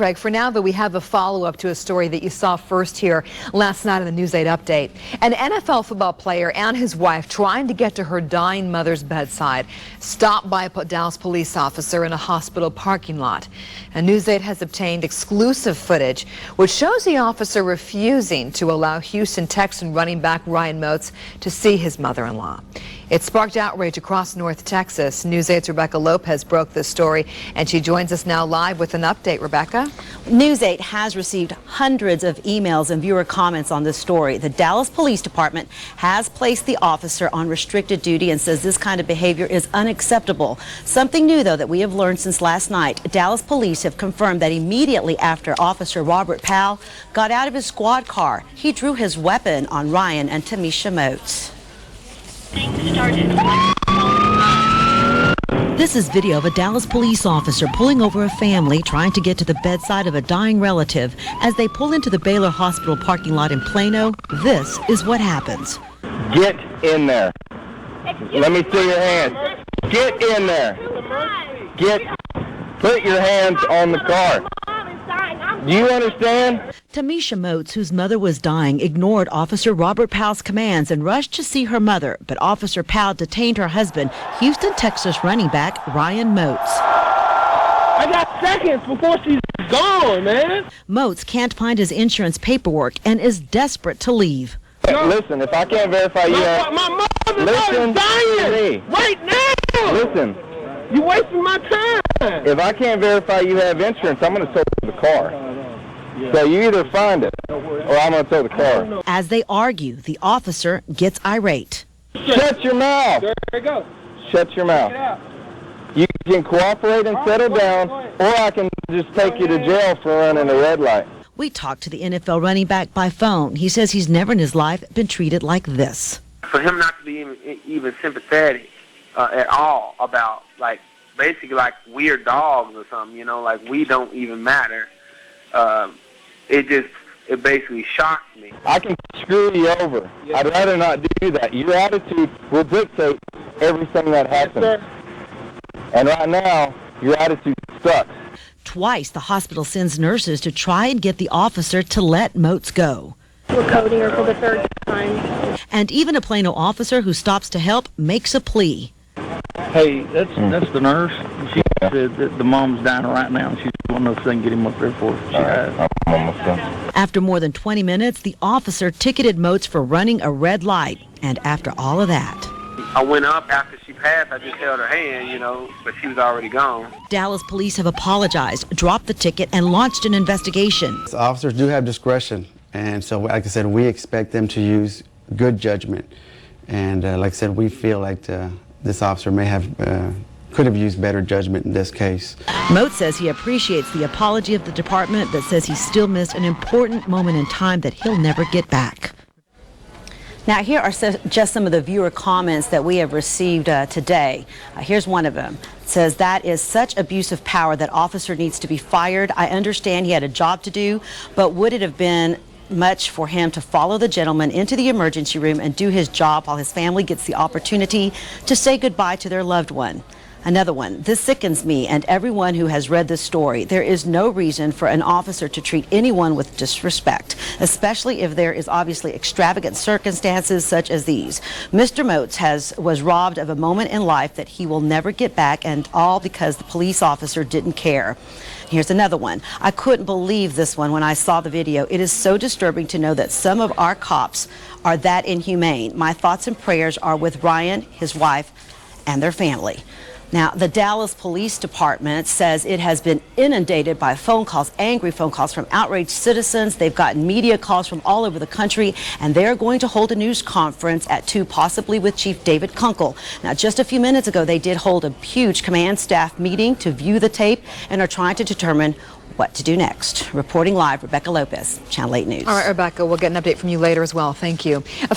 Greg, for now, though, we have a follow-up to a story that you saw first here last night in the News 8 update. An NFL football player and his wife trying to get to her dying mother's bedside, stopped by a Dallas police officer in a hospital parking lot. And News 8 has obtained exclusive footage which shows the officer refusing to allow Houston Texans running back Ryan Moats to see his mother-in-law. It sparked outrage across North Texas. News 8's Rebecca Lopez broke this story, and she joins us now live with an update. Rebecca? News 8 has received hundreds of emails and viewer comments on this story. The Dallas Police Department has placed the officer on restricted duty and says this kind of behavior is unacceptable. Something new, though, that we have learned since last night. Dallas police have confirmed that immediately after Officer Robert Powell got out of his squad car, he drew his weapon on Ryan and Tamisha Moats. This is video of a Dallas police officer pulling over a family trying to get to the bedside of a dying relative. As they pull into the Baylor Hospital parking lot in Plano, this is what happens. Get in there. Let me see your hands. Get in there. Put your hands on the car. Do you understand? Tamisha Moats, whose mother was dying, ignored Officer Robert Powell's commands and rushed to see her mother. But Officer Powell detained her husband, Houston Texas running back Ryan Moats. I got seconds before she's gone, man. Moats can't find his insurance paperwork and is desperate to leave. Listen, if I can't verify you have... My mother's dying right now. Listen. You're wasting my time. If I can't verify you have insurance, I'm going to tow the car. So you either find it or I'm going to tow the car. As they argue, the officer gets irate. Shut your mouth. There you go. Shut your mouth. You can cooperate and settle down, or I can just take you to jail for running a red light. We talked to the NFL running back by phone. He says he's never in his life been treated like this. For him not to be even sympathetic at all about, like, basically like weird dogs or something, you know, like we don't even matter. It basically shocks me. I can screw you over. Yes. I'd rather not do that. Your attitude will dictate everything that happens. Yes, and right now, your attitude sucks. Twice, the hospital sends nurses to try and get the officer to let Moats go. We're coding her for the third time. And even a Plano officer who stops to help makes a plea. Hey, that's the nurse. She said that the mom's dying right now, and she's going to know if they can get him up there for her. I'm almost done. After more than 20 minutes, the officer ticketed Moats for running a red light. And after all of that, I went up after she passed. I just held her hand, you know, but she was already gone. Dallas police have apologized, dropped the ticket, and launched an investigation. The officers do have discretion, and so, like I said, we expect them to use good judgment. And like I said, we feel like this officer could have used better judgment in this case. Moats says he appreciates the apology of the department, but says he still missed an important moment in time that he'll never get back. Now, here are just some of the viewer comments that we have received today. Here's one of them. It says, that is such abuse of power. That officer needs to be fired. I understand he had a job to do, but would it have been much for him to follow the gentleman into the emergency room and do his job while his family gets the opportunity to say goodbye to their loved one? Another one, this sickens me and everyone who has read this story. There is no reason for an officer to treat anyone with disrespect, especially if there is obviously extravagant circumstances such as these. Mr. Moats was robbed of a moment in life that he will never get back, and all because the police officer didn't care. Here's another one. I couldn't believe this one when I saw the video. It is so disturbing to know that some of our cops are that inhumane. My thoughts and prayers are with Ryan, his wife, and their family. Now, the Dallas Police Department says it has been inundated by phone calls, angry phone calls from outraged citizens. They've gotten media calls from all over the country, and they're going to hold a news conference at 2, possibly with Chief David Kunkel. Now, just a few minutes ago, they did hold a huge command staff meeting to view the tape and are trying to determine what to do next. Reporting live, Rebecca Lopez, Channel 8 News. All right, Rebecca, we'll get an update from you later as well. Thank you.